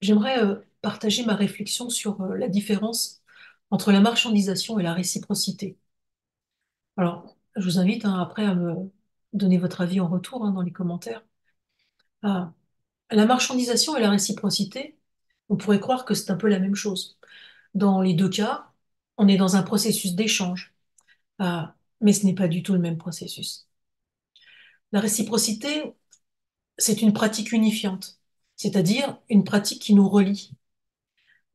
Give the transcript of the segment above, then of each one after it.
J'aimerais partager ma réflexion sur la différence entre la marchandisation et la réciprocité. Alors, je vous invite après à me donner votre avis en retour dans les commentaires. Ah, la marchandisation et la réciprocité, on pourrait croire que c'est un peu la même chose. Dans les deux cas, on est dans un processus d'échange. Mais ce n'est pas du tout le même processus. La réciprocité, c'est une pratique unifiante, c'est-à-dire une pratique qui nous relie.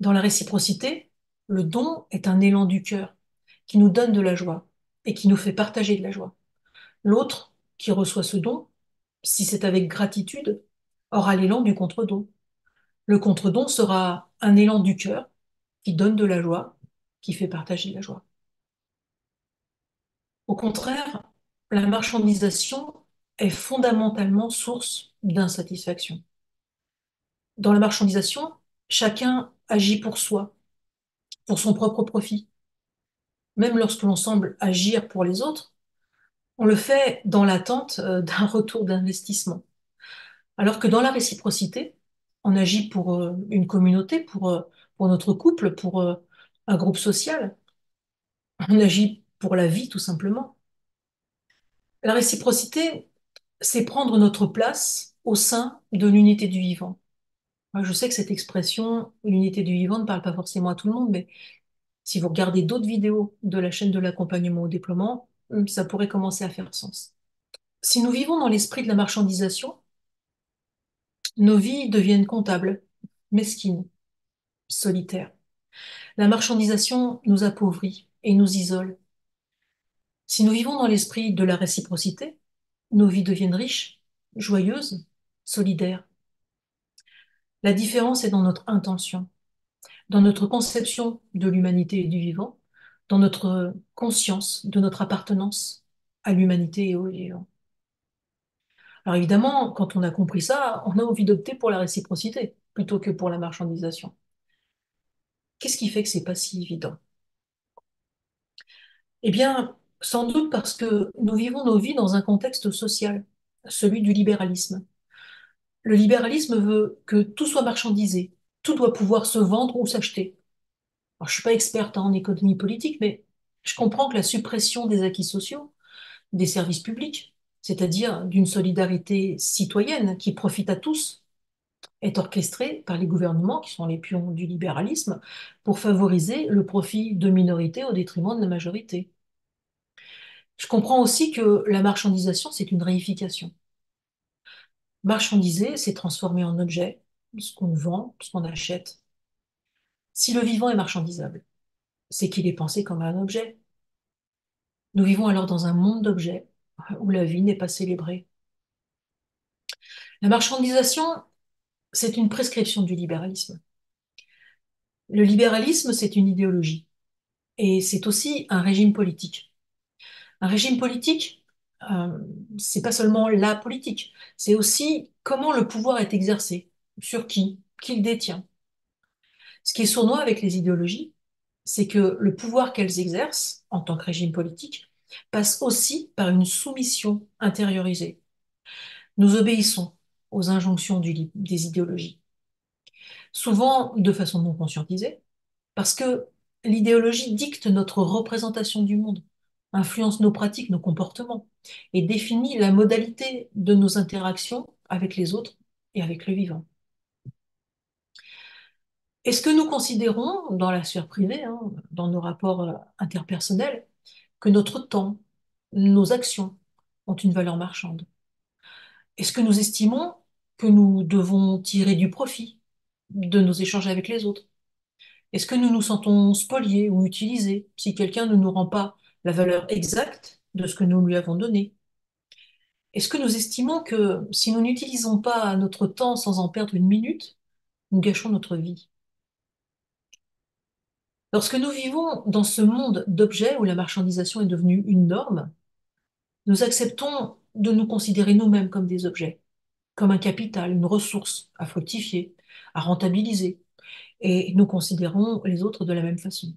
Dans la réciprocité, le don est un élan du cœur qui nous donne de la joie et qui nous fait partager de la joie. L'autre, qui reçoit ce don, si c'est avec gratitude, aura l'élan du contre-don. Le contre-don sera un élan du cœur qui donne de la joie, qui fait partager de la joie. Au contraire, la marchandisation est fondamentalement source d'insatisfaction. Dans la marchandisation, chacun agit pour soi, pour son propre profit. Même lorsque l'on semble agir pour les autres, on le fait dans l'attente d'un retour d'investissement. Alors que dans la réciprocité, on agit pour une communauté, pour notre couple, pour un groupe social. On agit pour la vie, tout simplement. La réciprocité, c'est prendre notre place au sein de l'unité du vivant. Moi, je sais que cette expression, l'unité du vivant, ne parle pas forcément à tout le monde, mais si vous regardez d'autres vidéos de la chaîne de l'accompagnement au déploiement, ça pourrait commencer à faire sens. Si nous vivons dans l'esprit de la marchandisation, nos vies deviennent comptables, mesquines, solitaires. La marchandisation nous appauvrit et nous isole. Si nous vivons dans l'esprit de la réciprocité, nos vies deviennent riches, joyeuses, solidaires. La différence est dans notre intention, dans notre conception de l'humanité et du vivant, dans notre conscience de notre appartenance à l'humanité et au vivant. Alors évidemment, quand on a compris ça, on a envie d'opter pour la réciprocité plutôt que pour la marchandisation. Qu'est-ce qui fait que c'est pas si évident? Eh bien, sans doute parce que nous vivons nos vies dans un contexte social, celui du libéralisme. Le libéralisme veut que tout soit marchandisé, tout doit pouvoir se vendre ou s'acheter. Alors, je suis pas experte en économie politique, mais je comprends que la suppression des acquis sociaux, des services publics, c'est-à-dire d'une solidarité citoyenne qui profite à tous, est orchestrée par les gouvernements, qui sont les pions du libéralisme, pour favoriser le profit de minorités au détriment de la majorité. Je comprends aussi que la marchandisation, c'est une réification. Marchandiser, c'est transformer en objet ce qu'on vend, ce qu'on achète. Si le vivant est marchandisable, c'est qu'il est pensé comme un objet. Nous vivons alors dans un monde d'objets où la vie n'est pas célébrée. La marchandisation, c'est une prescription du libéralisme. Le libéralisme, c'est une idéologie et c'est aussi un régime politique. Un régime politique, euh, c'est pas seulement la politique, c'est aussi comment le pouvoir est exercé, sur qui le détient. Ce qui est sournois avec les idéologies, c'est que le pouvoir qu'elles exercent en tant que régime politique passe aussi par une soumission intériorisée. Nous obéissons aux injonctions des idéologies, souvent de façon non conscientisée, parce que l'idéologie dicte notre représentation du monde, influence nos pratiques, nos comportements, et définit la modalité de nos interactions avec les autres et avec le vivant. Est-ce que nous considérons, dans la sphère privée, dans nos rapports interpersonnels, que notre temps, nos actions ont une valeur marchande? Est-ce que nous estimons que nous devons tirer du profit de nos échanges avec les autres? Est-ce que nous nous sentons spoliés ou utilisés si quelqu'un ne nous rend pas la valeur exacte de ce que nous lui avons donné? Est-ce que nous estimons que si nous n'utilisons pas notre temps sans en perdre une minute, nous gâchons notre vie? Lorsque nous vivons dans ce monde d'objets où la marchandisation est devenue une norme, nous acceptons de nous considérer nous-mêmes comme des objets, comme un capital, une ressource à fructifier, à rentabiliser, et nous considérons les autres de la même façon.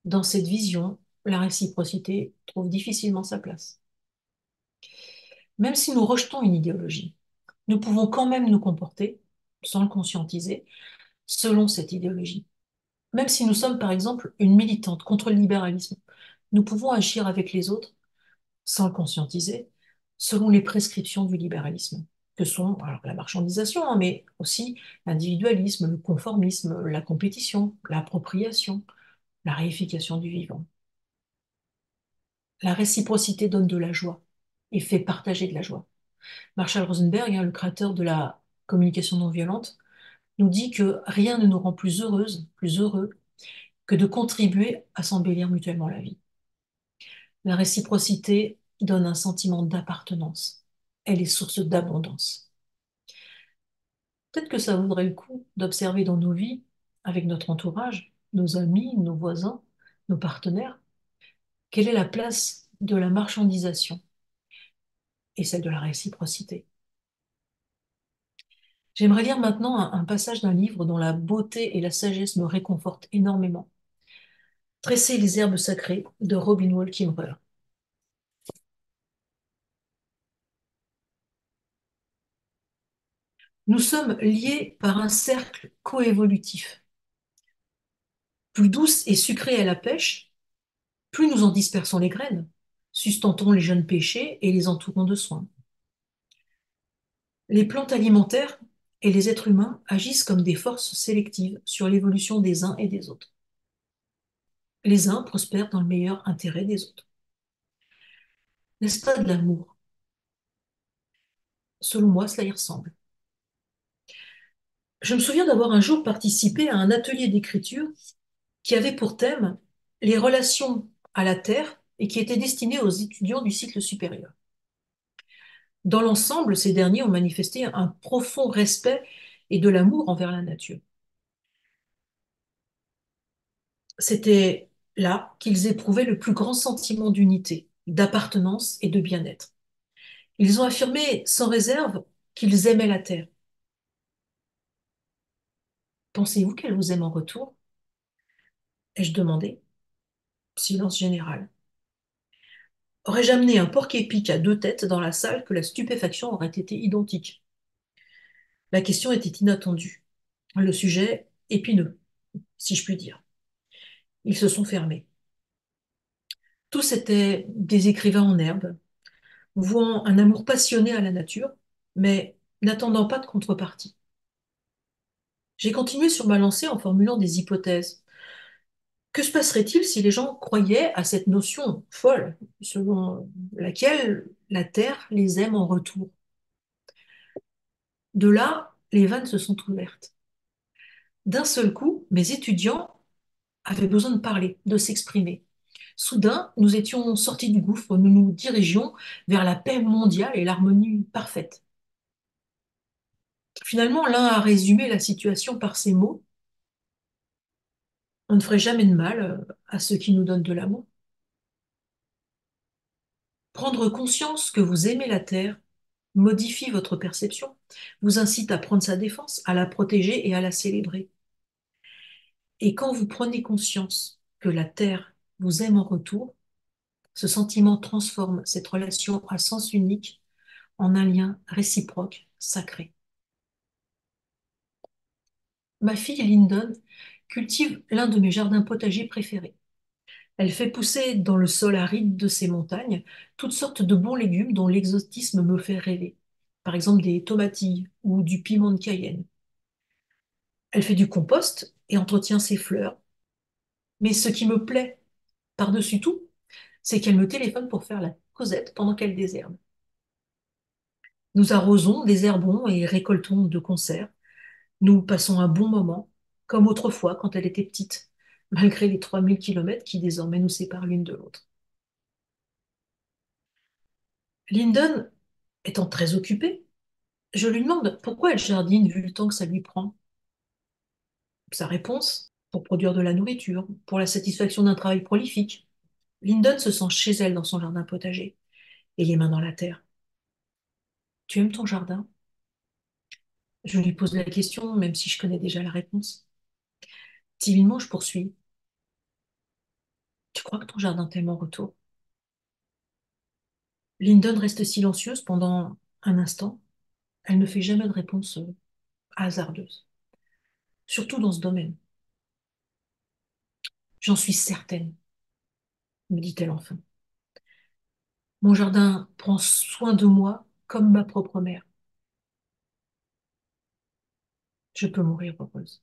Dans cette vision, la réciprocité trouve difficilement sa place. Même si nous rejetons une idéologie, nous pouvons quand même nous comporter sans le conscientiser, selon cette idéologie. Même si nous sommes, par exemple, une militante contre le libéralisme, nous pouvons agir avec les autres, sans le conscientiser, selon les prescriptions du libéralisme, que sont alors, la marchandisation, hein, mais aussi l'individualisme, le conformisme, la compétition, l'appropriation, la réification du vivant. La réciprocité donne de la joie et fait partager de la joie. Marshall Rosenberg, hein, le créateur de la communication non violente, nous dit que rien ne nous rend plus heureuse, plus heureux, que de contribuer à s'embellir mutuellement la vie. La réciprocité donne un sentiment d'appartenance. Elle est source d'abondance. Peut-être que ça vaudrait le coup d'observer dans nos vies, avec notre entourage, nos amis, nos voisins, nos partenaires, quelle est la place de la marchandisation et celle de la réciprocité. J'aimerais lire maintenant un passage d'un livre dont la beauté et la sagesse me réconfortent énormément. Tresser les herbes sacrées de Robin Wall Kimmerer. Nous sommes liés par un cercle coévolutif. Plus douce et sucrée est la pêche, plus nous en dispersons les graines, sustentons les jeunes pêchers et les entourons de soins. Les plantes alimentaires et les êtres humains agissent comme des forces sélectives sur l'évolution des uns et des autres. Les uns prospèrent dans le meilleur intérêt des autres. N'est-ce pas de l'amour? Selon moi, cela y ressemble. Je me souviens d'avoir un jour participé à un atelier d'écriture qui avait pour thème les relations à la Terre et qui était destiné aux étudiants du cycle supérieur. Dans l'ensemble, ces derniers ont manifesté un profond respect et de l'amour envers la nature. C'était là qu'ils éprouvaient le plus grand sentiment d'unité, d'appartenance et de bien-être. Ils ont affirmé sans réserve qu'ils aimaient la Terre. Pensez-vous qu'elle vous aime en retour? Ai-je demandé. Silence général. Aurais-je amené un porc-épic à deux têtes dans la salle que la stupéfaction aurait été identique? La question était inattendue. Le sujet épineux, si je puis dire. Ils se sont fermés. Tous étaient des écrivains en herbe, vouant un amour passionné à la nature, mais n'attendant pas de contrepartie. J'ai continué sur ma lancée en formulant des hypothèses. Que se passerait-il si les gens croyaient à cette notion folle, selon laquelle la Terre les aime en retour? De là, les vannes se sont ouvertes. D'un seul coup, mes étudiants avaient besoin de parler, de s'exprimer. Soudain, nous étions sortis du gouffre, nous nous dirigions vers la paix mondiale et l'harmonie parfaite. Finalement, l'un a résumé la situation par ces mots: on ne ferait jamais de mal à ceux qui nous donnent de l'amour. Prendre conscience que vous aimez la Terre modifie votre perception, vous incite à prendre sa défense, à la protéger et à la célébrer. Et quand vous prenez conscience que la Terre vous aime en retour, ce sentiment transforme cette relation à sens unique en un lien réciproque sacré. Ma fille Lyndon cultive l'un de mes jardins potagers préférés. Elle fait pousser dans le sol aride de ces montagnes toutes sortes de bons légumes dont l'exotisme me fait rêver. Par exemple des tomatilles ou du piment de Cayenne. Elle fait du compost et entretient ses fleurs. Mais ce qui me plaît par-dessus tout, c'est qu'elle me téléphone pour faire la causette pendant qu'elle désherbe. Nous arrosons, désherbons et récoltons de concert. Nous passons un bon moment, comme autrefois quand elle était petite, malgré les 3000 kilomètres qui désormais nous séparent l'une de l'autre. Lyndon étant très occupée, je lui demande pourquoi elle jardine vu le temps que ça lui prend. Sa réponse: pour produire de la nourriture, pour la satisfaction d'un travail prolifique. Lyndon se sent chez elle dans son jardin potager et les mains dans la terre. Tu aimes ton jardin? Je lui pose la question, même si je connais déjà la réponse. Timidement, je poursuis. Tu crois que ton jardin t'aime en retour? Lyndon reste silencieuse pendant un instant. Elle ne fait jamais de réponse hasardeuse, surtout dans ce domaine. J'en suis certaine, me dit-elle enfin. Mon jardin prend soin de moi comme ma propre mère. Je peux mourir heureuse.